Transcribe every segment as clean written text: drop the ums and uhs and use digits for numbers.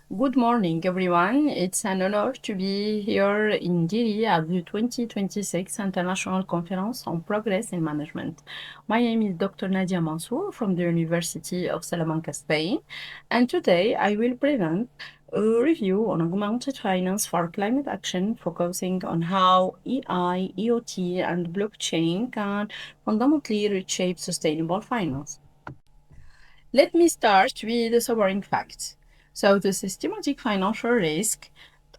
Good morning, everyone. It's an honor to be here in Dili at the 2026 International Conference on Progress in Management. My name is Dr. Nadia Mansour from the University of Salamanca Spain, and today I will present a review on augmented finance for climate action, focusing on how AI, EOT, and blockchain can fundamentally reshape sustainable finance. Let me start with the sobering facts. So, the systematic financial risk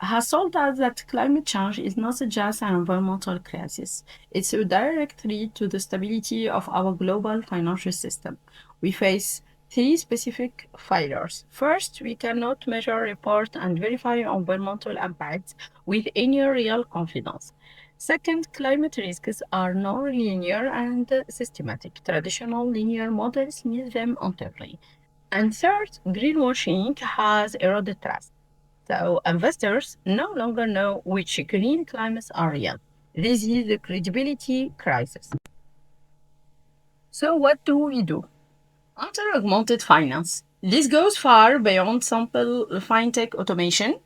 has told us that climate change is not just an environmental crisis, it's a direct threat to the stability of our global financial system. We face three specific failures. First, we cannot measure, report, and verify environmental impacts with any real confidence. Second, climate risks are non-linear and systematic. Traditional linear models miss them entirely. And third, greenwashing has eroded trust. So investors no longer know which green climates are real. This is the credibility crisis. So what do we do? Under augmented finance, this goes far beyond simple fintech automation.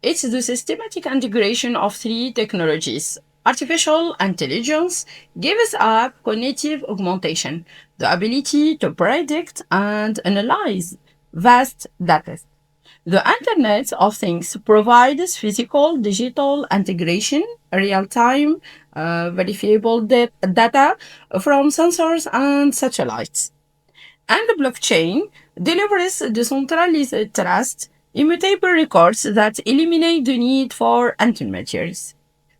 It's the systematic integration of three technologies. Artificial intelligence gives us cognitive augmentation, the ability to predict and analyze vast data. The Internet of Things provides physical digital integration, real time, verifiable data from sensors and satellites. And the blockchain delivers decentralized trust, immutable records that eliminate the need for intermediaries.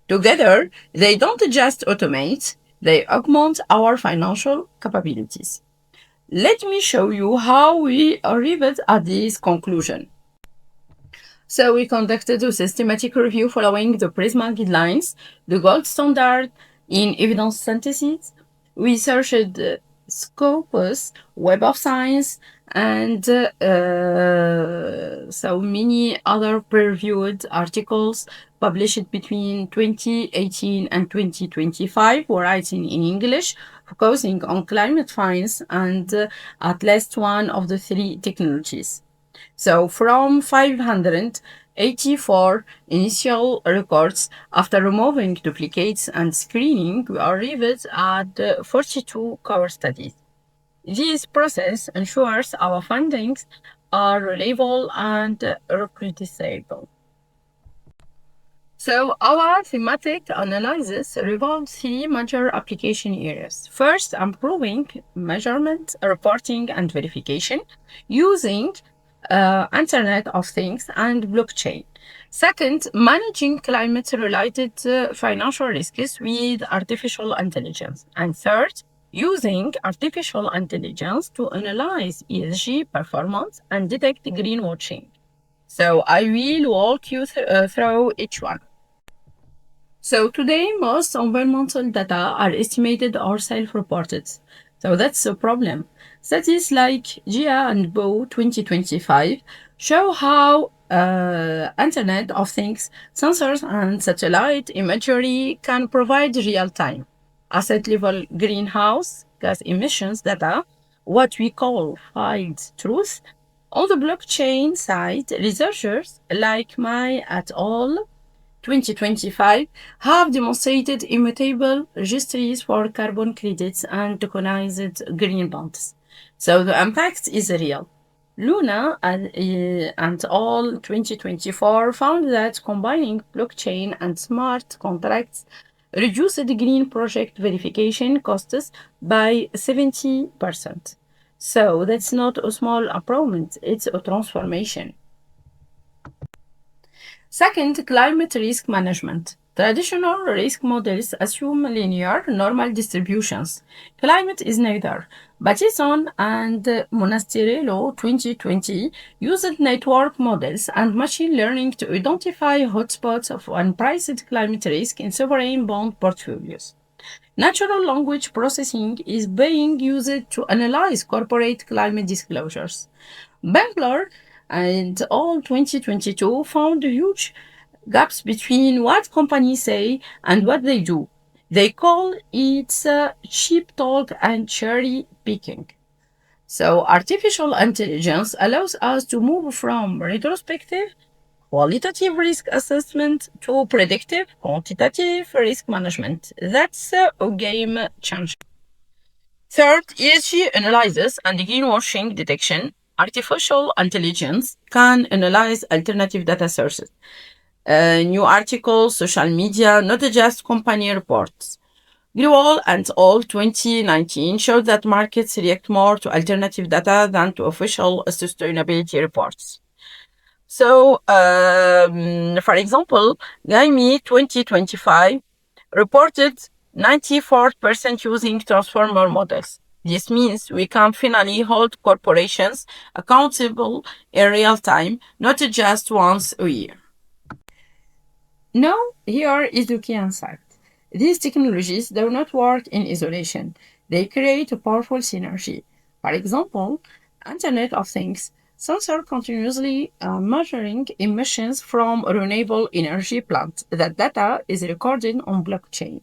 Together, they don't just automate, they augment our financial capabilities. Let me show you how we arrived at this conclusion. So we conducted a systematic review following the PRISMA guidelines, the gold standard in evidence synthesis. We searched Scopus, Web of Science, and so many other peer-reviewed articles published between 2018 and 2025 were written in English, focusing on climate finance and at least one of the three technologies. So from 584 initial records, after removing duplicates and screening, we arrived at 42 cover studies. This process ensures our findings are reliable and reproducible. So our thematic analysis revolves three major application areas. First, improving measurement, reporting, and verification using Internet of Things and blockchain. Second, managing climate-related financial risks with artificial intelligence. And third, using artificial intelligence to analyze ESG performance and detect greenwashing. So I will walk you through each one. So today, most environmental data are estimated or self-reported. So that's a problem. Studies like GIA and BO 2025 show how Internet of Things, sensors and satellite imagery can provide real-time asset-level greenhouse gas emissions data, what we call filed truth. On the blockchain side, researchers like Mai et al. 2025 have demonstrated immutable registries for carbon credits and tokenized green bonds. So the impact is real. Luna and all 2024 found that combining blockchain and smart contracts reduced green project verification costs by 70%. So that's not a small improvement, it's a transformation. Second, climate risk management. Traditional risk models assume linear, normal distributions. Climate is neither. Battison and Monastirello 2020 used network models and machine learning to identify hotspots of unpriced climate risk in sovereign bond portfolios. Natural language processing is being used to analyze corporate climate disclosures. Bangalore and all 2022 found huge gaps between what companies say and what they do. They call it cheap talk and cherry picking. So artificial intelligence allows us to move from retrospective qualitative risk assessment to predictive quantitative risk management. That's a game changer. Third, ESG analysis and greenwashing detection. Artificial intelligence can analyze alternative data sources, new articles, social media, not just company reports. Global and all 2019 showed that markets react more to alternative data than to official sustainability reports. So, for example, GAIME 2025 reported 94% using transformer models. This means we can finally hold corporations accountable in real time, not just once a year. Now, here is the key insight. These technologies do not work in isolation. They create a powerful synergy. For example, Internet of Things, sensor continuously measuring emissions from renewable energy plants. That data is recorded on blockchain.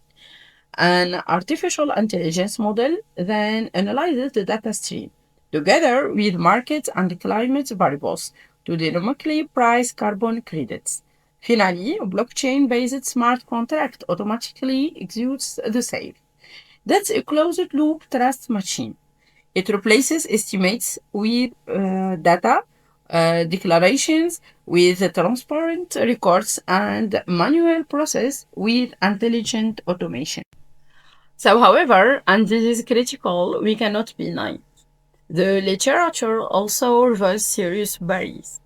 An artificial intelligence model then analyzes the data stream together with market and climate variables to dynamically price carbon credits. Finally, a blockchain-based smart contract automatically executes the sale. That's a closed-loop trust machine. It replaces estimates with data, declarations with transparent records, and manual process with intelligent automation. So, however, and this is critical, we cannot be naive. The literature also reveals serious barriers.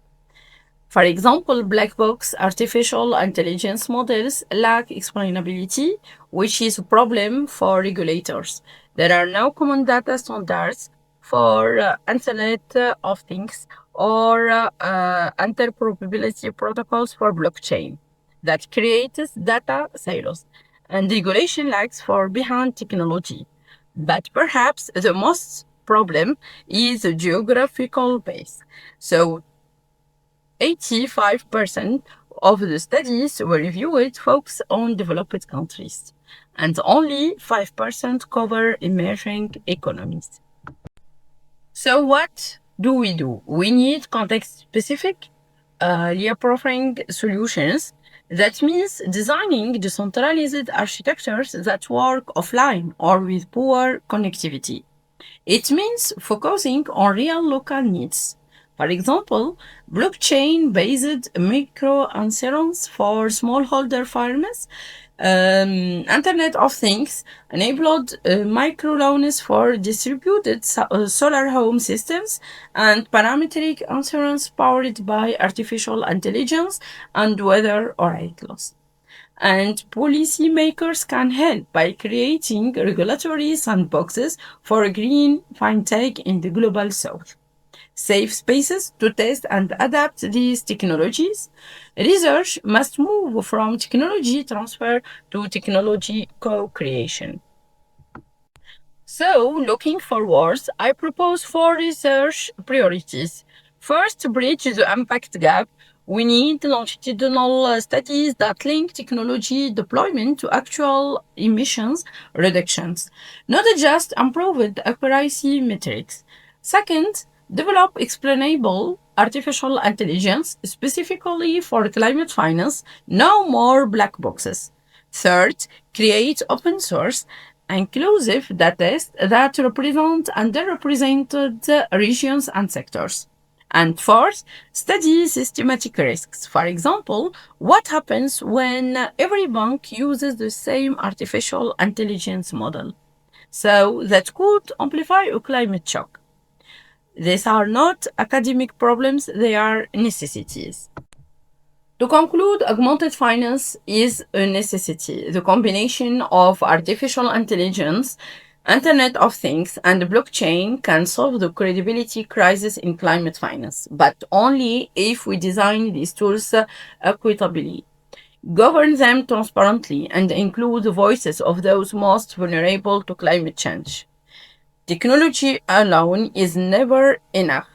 For example, black box artificial intelligence models lack explainability, which is a problem for regulators. There are no common data standards for Internet of Things or interoperability protocols for blockchain that creates data silos, and regulation lags for behind technology. But perhaps the most problem is the geographical base. So 85% of the studies were reviewed focus on developed countries, and only 5% cover emerging economies. So what do? We need context-specific, reappropriating solutions. That means designing decentralized architectures that work offline or with poor connectivity. It means focusing on real local needs. For example, blockchain-based microinsurance for smallholder farmers, Internet of Things enabled microloans for distributed solar home systems, and parametric insurance powered by artificial intelligence and weather or rate loss. And policymakers can help by creating regulatory sandboxes for green fintech in the global south. Safe spaces to test and adapt these technologies. Research must move from technology transfer to technology co-creation. So, looking forward, I propose four research priorities. First, bridge the impact gap. We need longitudinal studies that link technology deployment to actual emissions reductions, not just improved accuracy metrics. Second, develop explainable artificial intelligence specifically for climate finance, no more black boxes. Third, create open source inclusive data that represent underrepresented regions and sectors. And fourth, study systematic risks. For example, what happens when every bank uses the same artificial intelligence model? So that could amplify a climate shock. These are not academic problems, they are necessities. To conclude, augmented finance is a necessity. The combination of artificial intelligence, Internet of Things, and blockchain can solve the credibility crisis in climate finance, but only if we design these tools equitably, govern them transparently, and include the voices of those most vulnerable to climate change. Technology alone is never enough,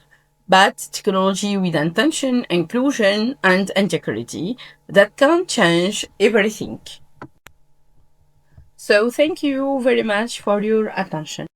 but technology with intention, inclusion, and integrity that can change everything. So, thank you very much for your attention.